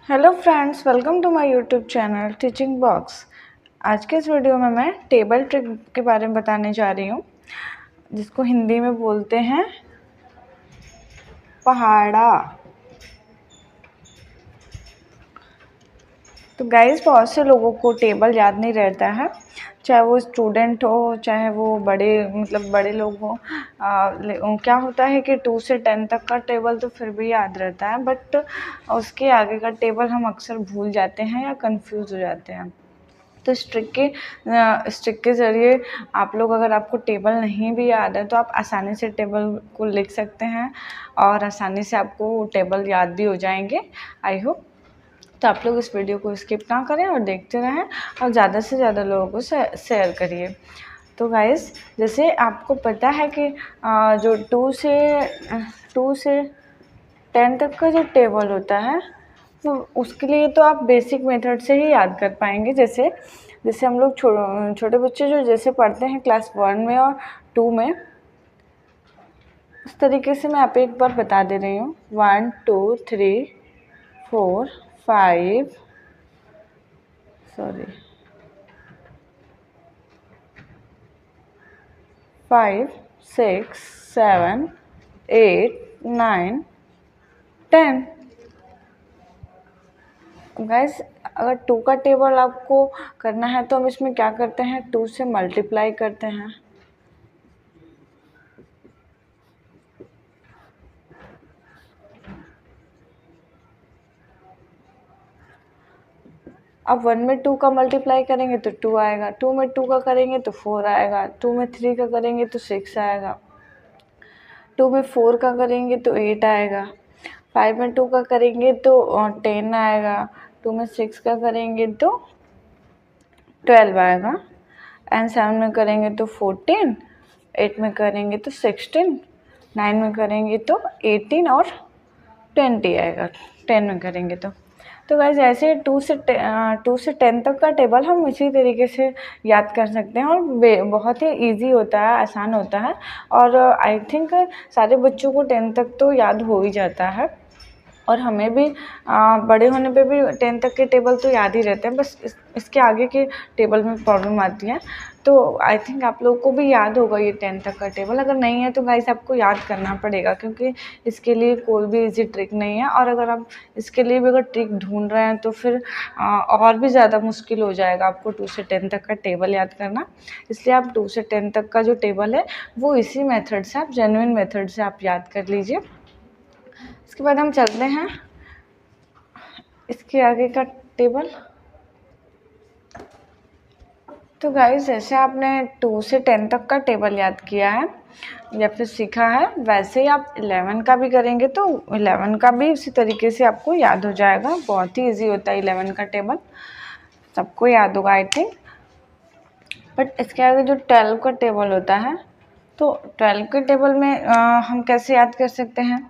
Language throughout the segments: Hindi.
Hello friends, welcome to my YouTube channel teaching box. आज के इस वीडियो में मैं टेबल ट्रिक के बारे में बताने जा रही हूँ, जिसको हिंदी में बोलते हैं पहाड़ा। तो गाइस, बहुत से लोगों को टेबल याद नहीं रहता है, चाहे वो स्टूडेंट हो चाहे वो बड़े लोग हो। क्या होता है कि 2 से 10 तक का टेबल तो फिर भी याद रहता है, बट उसके आगे का टेबल हम अक्सर भूल जाते हैं या कंफ्यूज हो जाते हैं। तो स्ट्रिक के ज़रिए आप लोग, अगर आपको टेबल नहीं भी याद है तो आप आसानी से टेबल को लिख सकते हैं और आसानी से आपको टेबल याद भी हो जाएंगे। आई होप तो आप लोग इस वीडियो को स्किप ना करें और देखते रहें और ज़्यादा से ज़्यादा लोगों को शेयर करिए। तो गाइस, जैसे आपको पता है कि जो 2 से 10 तक का जो टेबल होता है, तो उसके लिए तो आप बेसिक मेथड से ही याद कर पाएंगे। जैसे जैसे हम लोग छोटे बच्चे जो जैसे पढ़ते हैं क्लास 1 में और 2 में, उस तरीके से मैं आप एक बार बता दे रही हूँ। 1 2 3 4 5 6 7 8 9 10। गाइस, अगर 2 का टेबल आपको करना है तो हम इसमें क्या करते हैं, 2 से मल्टीप्लाई करते हैं। अब 1 में 2 का मल्टीप्लाई करेंगे तो 2 आएगा, 2 में 2 का करेंगे तो 4 आएगा, 2 में 3 का करेंगे तो 6 आएगा, 2 में 4 का करेंगे तो 8 आएगा, 5 में 2 का करेंगे तो 10 आएगा, 2 में 6 का करेंगे तो 12 आएगा, एंड 7 में करेंगे तो 14, 8 में करेंगे तो 16, 9 में करेंगे तो 18 और 20 आएगा 10 में करेंगे तो गाइस, ऐसे 2 से 10 तक का टेबल हम इसी तरीके से याद कर सकते हैं और बहुत ही इजी होता है, आसान होता है। और आई थिंक सारे बच्चों को 10 तक तो याद हो ही जाता है, और हमें भी बड़े होने पे भी 10 तक के टेबल तो याद ही रहते हैं। बस इसके आगे के टेबल में प्रॉब्लम आती है। तो आई थिंक आप लोगों को भी याद होगा ये 10 तक का टेबल। अगर नहीं है तो गाइस, आपको याद करना पड़ेगा, क्योंकि इसके लिए कोई भी इजी ट्रिक नहीं है। और अगर आप इसके लिए भी अगर ट्रिक ढूंढ रहे हैं तो फिर और भी ज़्यादा मुश्किल हो जाएगा आपको 2 से 10 तक का टेबल याद करना। इसलिए आप 2 से 10 तक का जो टेबल है वो इसी मेथड से, आप जेन्युइन मेथड से आप याद कर लीजिए। इसके बाद हम चलते हैं इसके आगे का टेबल। तो गाइस, जैसे आपने 2 से 10 तक का टेबल याद किया है या फिर सीखा है, वैसे ही आप 11 का भी करेंगे तो 11 का भी इसी तरीके से आपको याद हो जाएगा। बहुत ही इजी होता है 11 का टेबल, सबको याद होगा आई थिंक। बट इसके आगे जो 12 का टेबल होता है, तो 12 के टेबल में हम कैसे याद कर सकते हैं,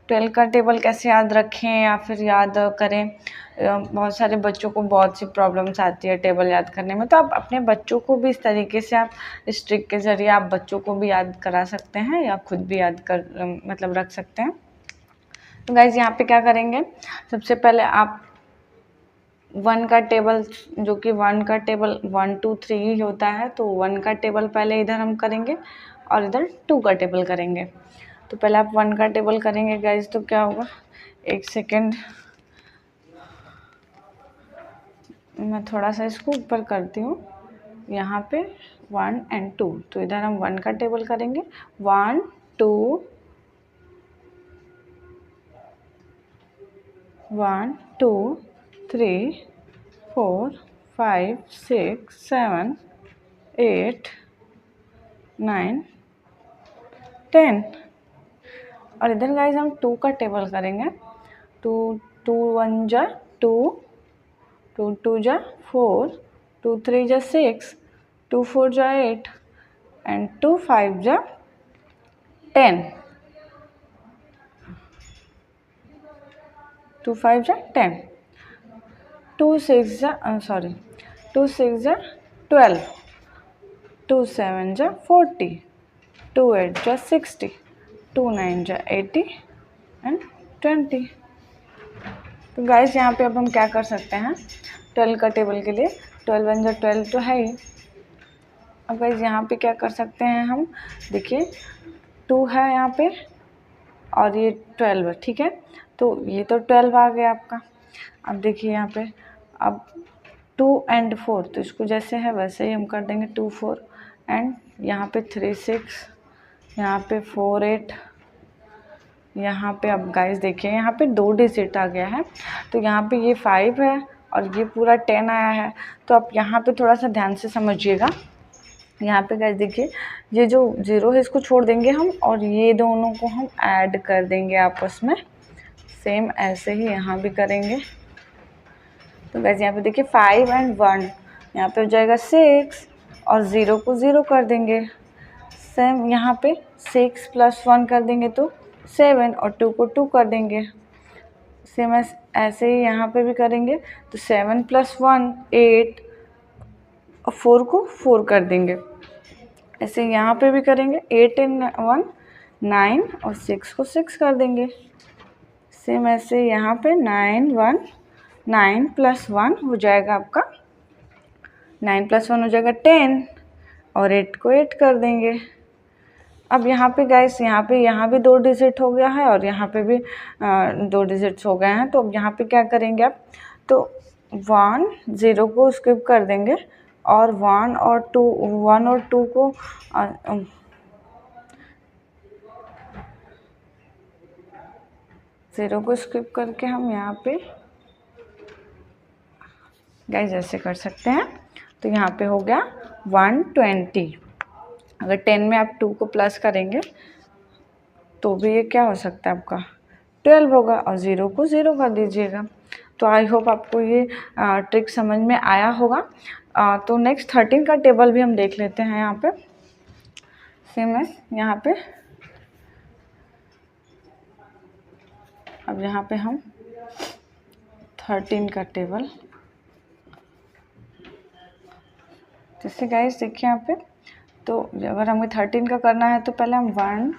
12 का टेबल कैसे याद रखें या फिर याद करें। बहुत सारे बच्चों को बहुत सी प्रॉब्लम्स आती है टेबल याद करने में, तो आप अपने बच्चों को भी इस तरीके से, आप इस ट्रिक के ज़रिए आप बच्चों को भी याद करा सकते हैं या खुद भी याद कर रख सकते हैं। तो गाइज, यहाँ पे क्या करेंगे, सबसे पहले आप 1 का टेबल, जो कि 1 का टेबल 1 2 3 ही होता है, तो 1 का टेबल पहले इधर हम करेंगे और इधर 2 का टेबल करेंगे। तो पहले आप 1 का टेबल करेंगे गाइज, तो क्या होगा, एक सेकेंड, मैं थोड़ा सा इसको ऊपर करती हूँ। यहाँ पे 1 और 2, तो इधर हम 1 का टेबल करेंगे, 1 2 1 2 3 4 5 6 7 8 9 10। और इधर गाइज हम 2 का टेबल करेंगे। 2 2 1 जा 2, 2 2 जा 4, 2 3 जा 6, 2 4 जा 8 एंड 2 5 जा 10, 2 5 जा 10, 2 6 जा 2 6 जा 12, 2 7 जा 40, 2 8 जा 60, 2 9 जा 80 एंड 20। तो गाइस यहाँ पे अब हम क्या कर सकते हैं, 12 का टेबल के लिए 12 1 जो 12 तो है ही। अब गाइस यहाँ पे क्या कर सकते हैं हम, देखिए 2 है यहाँ पे और ये 12 है, ठीक है। तो ये तो 12 आ गया आपका। अब देखिए यहाँ पे अब 2 and 4, तो इसको जैसे है वैसे ही हम कर देंगे 2 4 एंड यहाँ पे 3 6, यहाँ पे 4 8, यहाँ पे अब गाइस देखिए यहाँ पे 2 डिजिट आ गया है, तो यहाँ पे ये 5 है और ये पूरा 10 आया है। तो आप यहाँ पे थोड़ा सा ध्यान से समझिएगा। यहाँ पे गाइस देखिए ये जो 0 है इसको छोड़ देंगे हम और ये दोनों को हम ऐड कर देंगे आपस में, सेम ऐसे ही यहाँ भी करेंगे। तो गाइस यहाँ पे देखिए 5 and 1, यहाँ पे हो जाएगा 6 और 0 को 0 कर देंगे। सेम यहाँ पे 6 + 1 कर देंगे तो 7 और 2 को 2 कर देंगे। सेम ऐसे ही यहाँ पे भी करेंगे, तो 7 + 1 8 और 4 को 4 कर देंगे। ऐसे यहाँ पे भी करेंगे, 8 and 1 9 और 6 को 6 कर देंगे। सेम ऐसे यहाँ पे 9 1 9 + 1 हो जाएगा आपका, 9 + 1 हो जाएगा 10 और 8 को 8 कर देंगे। अब यहाँ पे गाइस यहाँ भी 2 डिजिट हो गया है और यहाँ पे भी 2 डिजिट्स हो गए हैं। तो अब यहाँ पे क्या करेंगे आप, तो 1 0 को स्किप कर देंगे और 1 और 2 को 0 को स्किप करके हम यहाँ पे गाइस ऐसे कर सकते हैं। तो यहाँ पे हो गया 120। अगर 10 में आप 2 को प्लस करेंगे तो भी ये क्या हो सकता है आपका 12 होगा और 0 को 0 कर दीजिएगा। तो आई होप आपको ये ट्रिक समझ में आया होगा। तो नेक्स्ट 13 का टेबल भी हम देख लेते हैं। यहाँ पे सेम है, यहाँ पे अब यहाँ पे हम 13 का टेबल, जैसे गाइस देखिए यहाँ पे, तो अगर हमें 13 का करना है तो पहले हम 1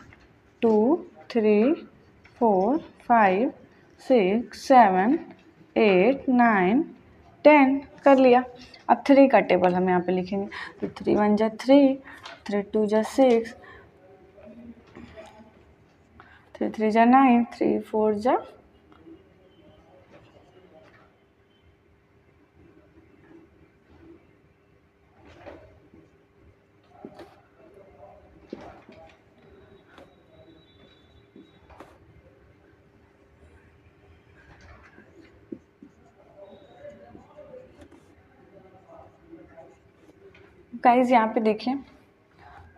2 3 4 5 6 7 8 9 10 कर लिया। अब 3 का टेबल हम यहाँ पे लिखेंगे, तो 3 1 जा 3, 3 2 जा 6, 3 3 जा 9, 3 4 जा 'गाइस यहाँ पे देखिए,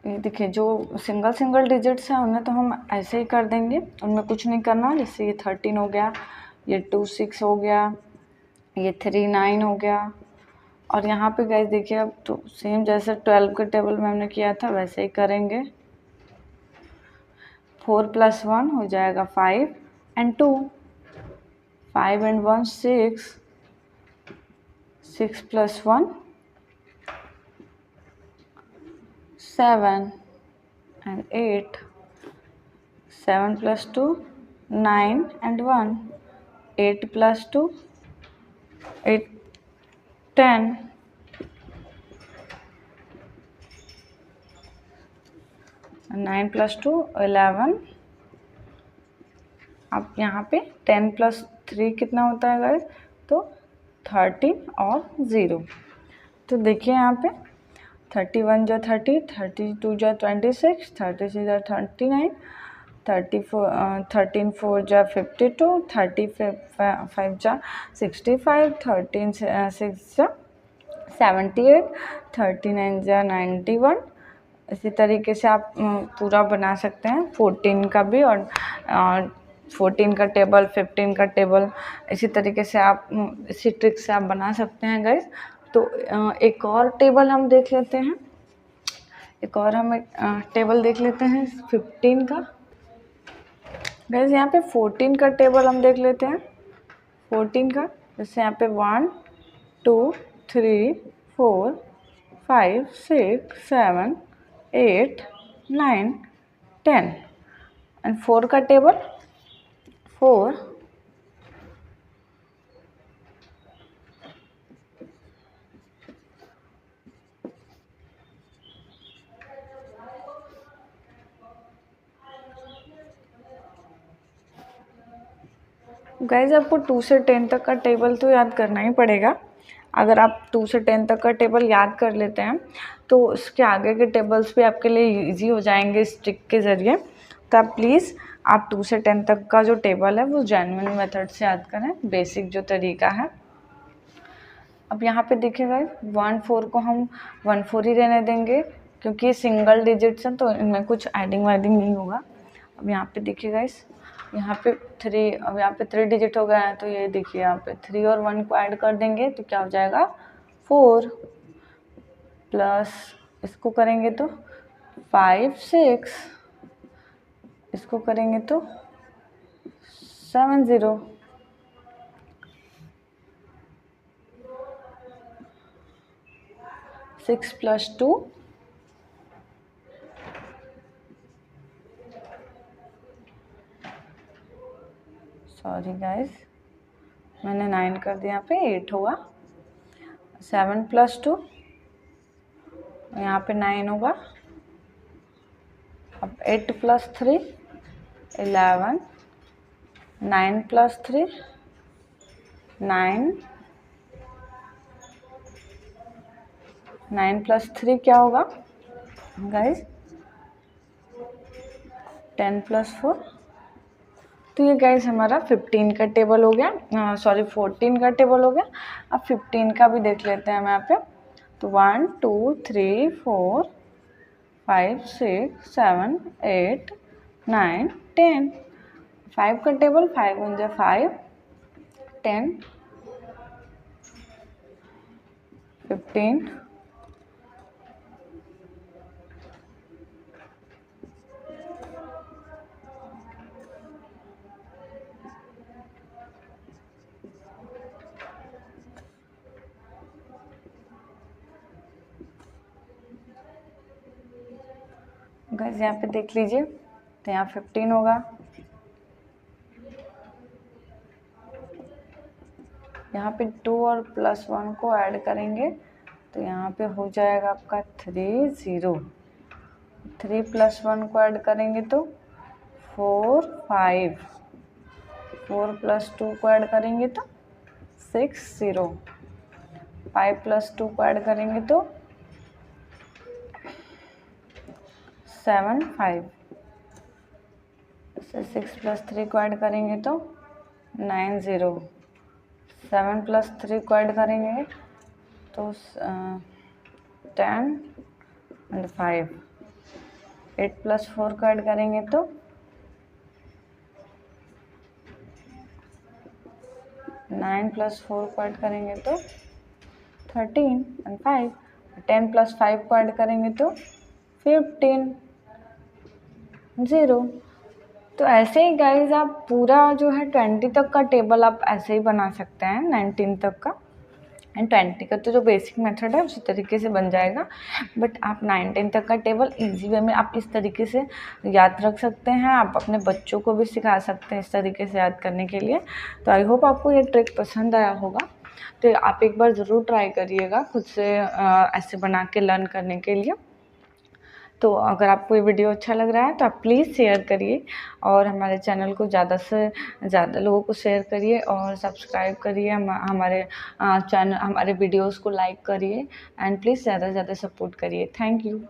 ये देखिए जो सिंगल डिजिट्स हैं उन्हें तो हम ऐसे ही कर देंगे, उनमें कुछ नहीं करना। जैसे ये 13 हो गया, ये 2 6 हो गया, ये 3 9 हो गया। और यहाँ पे गाइस देखिए अब तो सेम जैसे 12 के टेबल में हमने किया था वैसे ही करेंगे। 4 + 1 हो जाएगा 5 and 2, 5 and 1 6, 6 + 1 7 and 8, 7 + 2 9 and 1, 8 + 2 8 10, 9 + 2 11। अब यहाँ पे 10 + 3 कितना होता है गाइस, तो 13 और 0। तो देखिए यहाँ पे 31 जा 30, 32 जा 26, 36 जा 39, 13 4 जा 52, 35 जा 65, 13 6 जा 78, 39 जा 91। इसी तरीके से आप पूरा बना सकते हैं 14 का भी, और 14 का टेबल, 15 का टेबल, इसी तरीके से आप इसी ट्रिक से आप बना सकते हैं गाइस। तो एक और टेबल हम देख लेते हैं, टेबल देख लेते हैं 15 का। गाइस यहाँ पे 14 का टेबल हम देख लेते हैं, 14 का। जैसे यहाँ पे 1 2 3 4 5 6 7 8 9 10 एंड 4 का टेबल 4 गाइज आपको 2 से 10 तक का टेबल तो याद करना ही पड़ेगा। अगर आप 2 से 10 तक का टेबल याद कर लेते हैं तो उसके आगे के टेबल्स भी आपके लिए इजी हो जाएंगे इस ट्रिक के ज़रिए। तो आप प्लीज़ आप 2 से 10 तक का जो टेबल है वो जेन्युइन मेथड से याद करें, बेसिक जो तरीका है। अब यहाँ पे देखिएगा 1 4 को हम 1 4 ही रहने देंगे क्योंकि ये सिंगल डिजिट्स हैं तो इनमें कुछ एडिंग वाइडिंग नहीं होगा। अब यहाँ पे देखिएगा यहाँ पे 3, अब यहाँ पे 3 डिजिट हो गया है तो ये देखिए यहाँ पे 3 और 1 को ऐड कर देंगे तो क्या हो जाएगा 4 प्लस इसको करेंगे तो 5 6, इसको करेंगे तो 7 0, 6 + 2 सॉरी गाइस मैंने 9 कर दिया, यहाँ पे 8 होगा। 7 + 2 यहाँ पे 9 होगा। अब 8 + 3 11, 9 + 3 9, 9 + 3 क्या होगा गाइस 10 + 4। तो ये गाइस हमारा 15 का टेबल हो गया, सॉरी 14 का टेबल हो गया। अब 15 का भी देख लेते हैं हम यहाँ पे। तो 1 2 3 4 5 6 7 8 9 10, 5 का टेबल 5 1 5 10 15 गाइस यहाँ पे देख लीजिए तो यहाँ 15 होगा, यहाँ पे 2 और +1 को ऐड करेंगे तो यहाँ पे हो जाएगा आपका 3 0, 3 + 1 को ऐड करेंगे तो 4 5, 4 + 2 को ऐड करेंगे तो 6 0, 5 + 2 को ऐड करेंगे तो 7 5, 6 + 3 को ऐड करेंगे तो 9 0, 7 + 3 को ऐड करेंगे तो 10 और 5, 8 + 4 को ऐड करेंगे तो 9 + 4 को ऐड करेंगे तो 13 और 5, 10 + 5 को ऐड करेंगे तो 15 0। तो ऐसे ही गाइज आप पूरा जो है 20 तक का टेबल आप ऐसे ही बना सकते हैं, 19 तक का एंड 20 का तो जो बेसिक मेथड है उसी तरीके से बन जाएगा। बट आप 19 तक का टेबल इजी वे में आप इस तरीके से याद रख सकते हैं, आप अपने बच्चों को भी सिखा सकते हैं इस तरीके से याद करने के लिए। तो आई होप आपको ये ट्रिक पसंद आया होगा। तो आप एक बार ज़रूर ट्राई करिएगा खुद से ऐसे बना के लर्न करने के लिए। तो अगर आपको ये वीडियो अच्छा लग रहा है तो आप प्लीज़ शेयर करिए और हमारे चैनल को ज़्यादा से ज़्यादा लोगों को शेयर करिए और सब्सक्राइब करिए, हमारे चैनल हमारे वीडियोस को लाइक करिए एंड प्लीज़ ज़्यादा से ज़्यादा सपोर्ट करिए। Thank you.